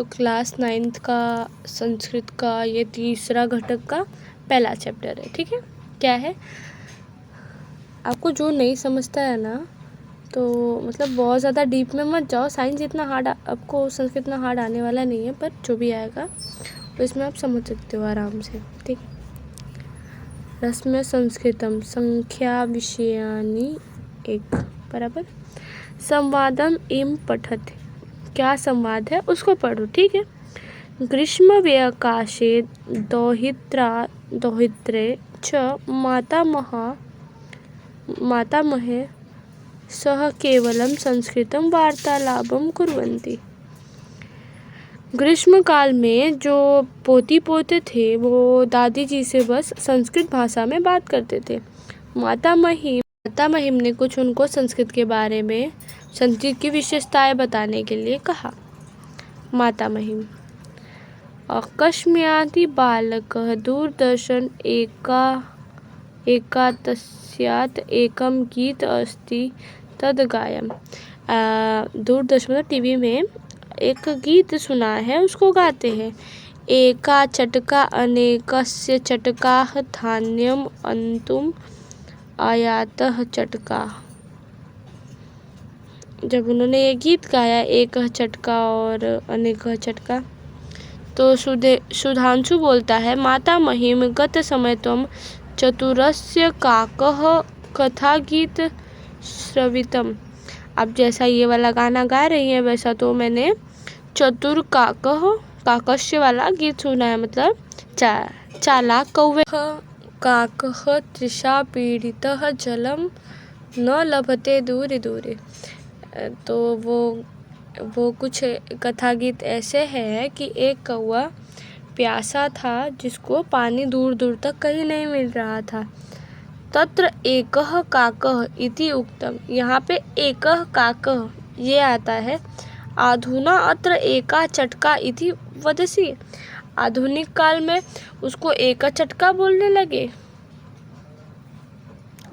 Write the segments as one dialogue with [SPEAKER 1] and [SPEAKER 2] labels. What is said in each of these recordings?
[SPEAKER 1] Class 9th का संस्कृत का ये तीसरा घटक का पहला चैप्टर है। ठीक है, क्या है, आपको जो नहीं समझता है ना तो मतलब बहुत ज़्यादा डीप में मत जाओ। साइंस इतना हार्ड आपको, संस्कृत इतना हार्ड आने वाला नहीं है, पर जो भी आएगा तो इसमें आप समझ सकते हो आराम से। ठीक है, रस्म संस्कृतम संख्या विषयानि 1 बराबर संवादम एम पठत, क्या संवाद है उसको पढ़ो। ठीक है, ग्रीष्म व्याकाशे दौहित्रे च मातामहे सह केवलं संस्कृतं वार्तालापं कुर्वन्ति। ग्रीष्म काल में जो पोती पोते थे वो दादी जी से बस संस्कृत भाषा में बात करते थे। माता महिम ने कुछ उनको संस्कृत के बारे में, संस्कृत की विशेषताएं बताने के लिए कहा। माता महिम अकस्मात् बालकः दूरदर्शन एकातस्यात् एकं गीत अस्ति तद् गायम्। दूरदर्शन मतलब टीवी में एक गीत सुना है, उसको गाते हैं। एका चटका अनेकस्य चटकाः धान्यम् अंतुम आयातः चटका। जब उन्होंने ये गीत गाया, एक चटका और अनेक चटका, तो सुधांशु बोलता है, माता महिम गत समय तुम चतुरस्य काकः कथा गीत श्रवितम। अब जैसा ये वाला गाना गा रही है वैसा तो मैंने चतुर काकस्य वाला गीत सुना है, मतलब चालाक कौवे काकः तृषा पीड़ितः जलम न लभते दूरे दूरे। तो वो कुछ कथा गीत ऐसे है कि एक कौवा प्यासा था जिसको पानी दूर दूर तक कहीं नहीं मिल रहा था। तत्र एकः काकः इति उक्तम, यहाँ पे एकः काकः ये आता है। अधुना अत्र एका चटका इति वदसि, आधुनिक काल में उसको एका चटका बोलने लगे।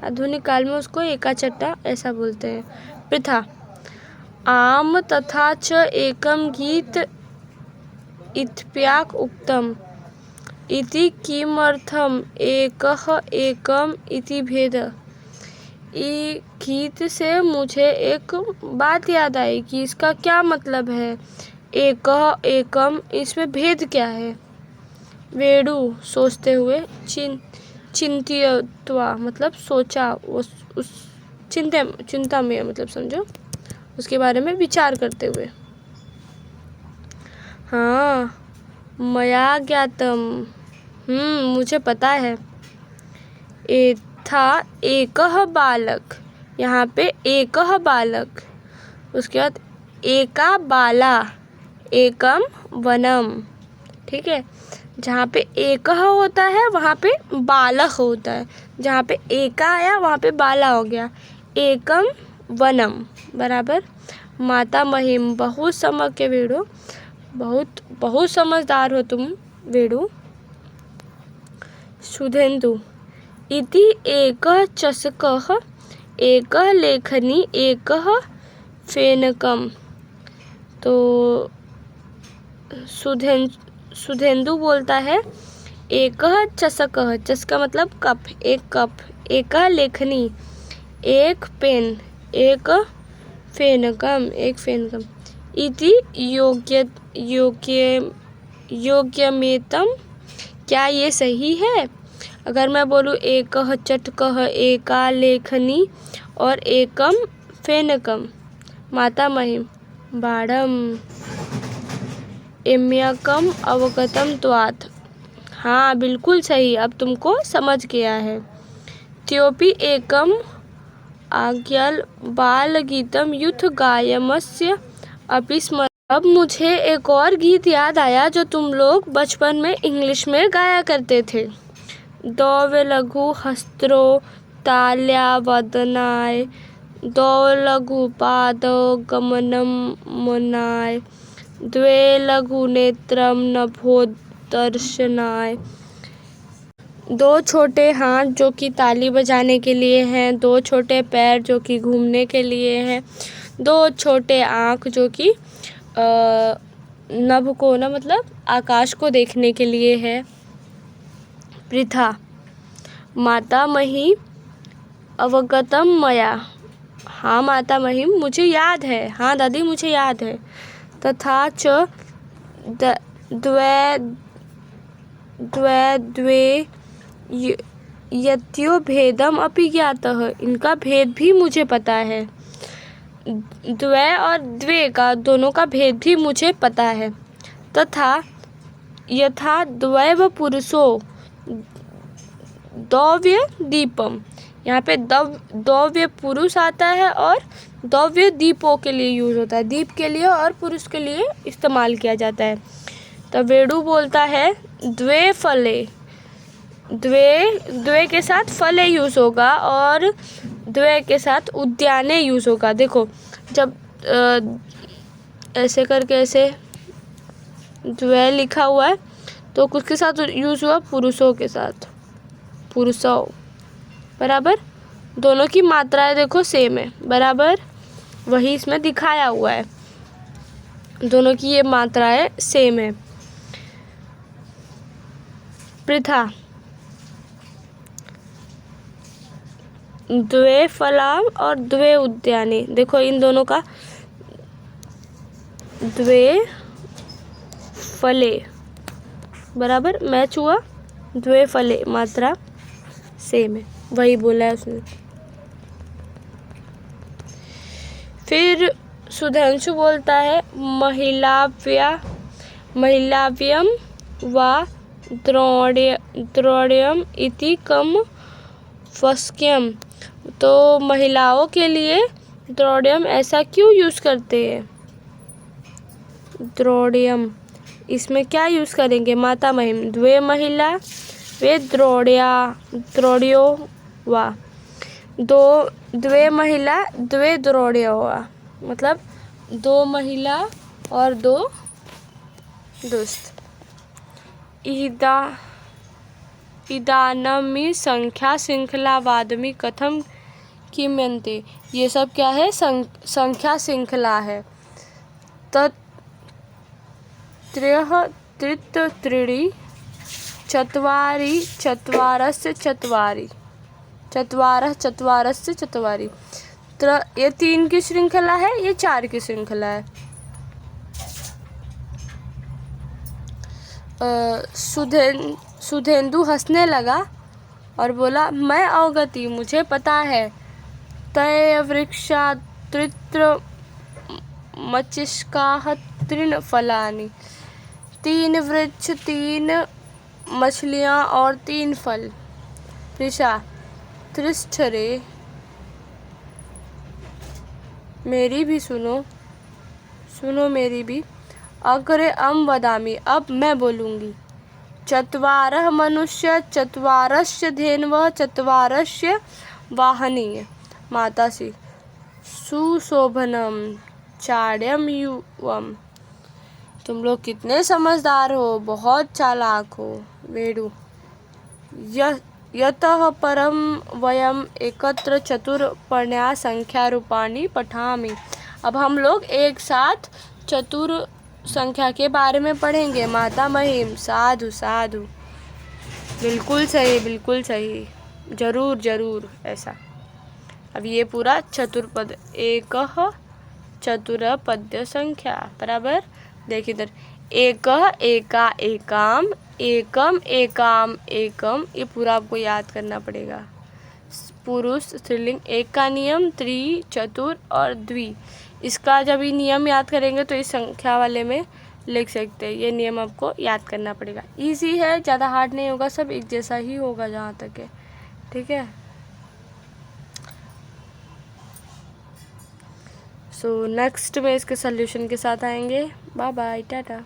[SPEAKER 1] आधुनिक काल में उसको एका चट्टा ऐसा बोलते हैं। पृथा आम तथा च एकम गीत इत्याक उक्तम इति किमर्थम एकः एकम इति भेद। ये गीत से मुझे एक बात याद आई कि इसका क्या मतलब है, एकः एकम, इसमें भेद क्या है। वेणु सोचते हुए, चिंत्यत्वा मतलब सोचा, उस चिंता में मतलब समझो, उसके बारे में विचार करते हुए। हाँ, मया ज्ञातम, मुझे पता है। था एकः बालक, यहाँ पे एकः बालक, उसके बाद एका बाला एकम वनम। ठीक है, जहाँ पे एकः होता है वहाँ पे बालक होता है, जहाँ पे एका आया वहाँ पे बाला हो गया। एकम वनम बराबर। माता महिम बहुत समझ के वेड़ो, बहुत समझदार हो तुम वेड़ो। सुधेन्दु इति एकः चषकः एकः लेखनी एकः फेनकम। तो सुधेन्दु बोलता है, एकः चषकः, चषका मतलब कप, एक कप, एकः लेखनी एक पेन, एक फेनकम एक फेनकम, इति योग्यमेतम, क्या ये सही है। अगर मैं बोलूँ एकः चटकः एका लेखनी और एकम फेनकम। माता महिम बाढ़म एम्यकम अवगतम त्वात्, हाँ बिल्कुल सही, अब तुमको समझ गया है। त्योपि एकम आज्ञाल बाल गीतम युथ गायमस्य अपि स्मर। अब मुझे एक और गीत याद आया जो तुम लोग बचपन में इंग्लिश में गाया करते थे। दो लघु हस्त्रो ताल्या वदनाय, दो लघु पादो गमनम मनाय, द्वे लघु नेत्रम नभोदर्शनाय। दो छोटे हाथ जो कि ताली बजाने के लिए हैं, दो छोटे पैर जो कि घूमने के लिए हैं, दो छोटे आँख जो कि नभ को ना मतलब आकाश को देखने के लिए है। पृथा मातामही अवगतम मया, हाँ माता महिम मुझे याद है, हाँ दादी मुझे याद है। तथा च द्वे द्वे द्वे यत्यो भेदम अपि ज्ञातः, इनका भेद भी मुझे पता है। द्वे और द्वे का दोनों का भेद भी मुझे पता है। तथा यथा द्वैव पुरुषो दौव्य दीपम, यहाँ पे दौव्य पुरुष आता है और दौव्य दीपों के लिए यूज होता है, दीप के लिए और पुरुष के लिए इस्तेमाल किया जाता है। तो वेणु बोलता है द्वे फले, द्वे के साथ फले यूज होगा और द्वे के साथ उद्याने यूज होगा। देखो जब ऐसे करके ऐसे द्वे लिखा हुआ है तो किसके साथ यूज हुआ, पुरुषों के साथ, पुरुषों, बराबर। दोनों की मात्राएं देखो सेम है, बराबर वही इसमें दिखाया हुआ है, दोनों की ये मात्राएं सेम है। पृथा द्वे फलाम और द्वे उद्याने, देखो इन दोनों का द्वे फले बराबर मैच हुआ, द्वे फले मात्रा सेम है, वही बोला है उसने। फिर सुधांशु बोलता है महिलाव्यम व द्रौड्यम इति कम फस्क्यम, तो महिलाओं के लिए द्रौड्यम ऐसा क्यों यूज करते हैं। द्रौड्यम इसमें क्या यूज करेंगे, माता महिम द्वे महिला वे द्रौड्यो वा, दो द्वे महिला द्वे द्रौड्यो वा, मतलब दो महिला और दो दुष्ट। इदानमी संख्या श्रृंखलावादमी कथम किम्यन्ते, ये सब क्या है, संख्या श्रृंखला है। त्रीणि चत्वारि चत्वारस्य चत्वारि चत्वारः चत्वारस्य चत्वारि, ये 3 की श्रृंखला है, ये 4 की श्रृंखला है। सुधेंदु हंसने लगा और बोला मैं अवगति, मुझे पता है। तय वृक्षा त्रित्र मचिष्काः तृण फलानि, 3 वृक्ष 3 मछलियाँ और 3 फल। पृषा त्रिष्ठरे, मेरी भी सुनो मेरी भी। अग्रे अम वदामि, अब मैं बोलूँगी। चत्वारः मनुष्य चत्वारस्य धेनवः चत्वारस्य वाहनीय मातासि सुशोभनम चाड्यम युवम, तुम लोग कितने समझदार हो, बहुत चालाक हो। वेणु यतः परम वयम एकत्र चतुर्पण्या संख्या रूपाणि पठामि, अब हम लोग एक साथ चतुर संख्या के बारे में पढ़ेंगे। माता महिम साधु साधु, बिल्कुल सही, जरूर ऐसा। अब ये पूरा चतुर्पद, एक चतुरपद्य संख्या, बराबर। देखिए इधर एक एका एकाम एकम एकाम एकम, ये पूरा आपको याद करना पड़ेगा। पुरुष स्त्रीलिंग, एक का नियम त्रि चतुर और द्वि, इसका जब ये नियम याद करेंगे तो इस संख्या वाले में लिख सकते हैं। ये नियम आपको याद करना पड़ेगा, इजी है, ज़्यादा हार्ड नहीं होगा, सब एक जैसा ही होगा जहाँ तक है, ठीक है। सो नेक्स्ट में इसके सॉल्यूशन के साथ आएंगे। Bye bye, Tata.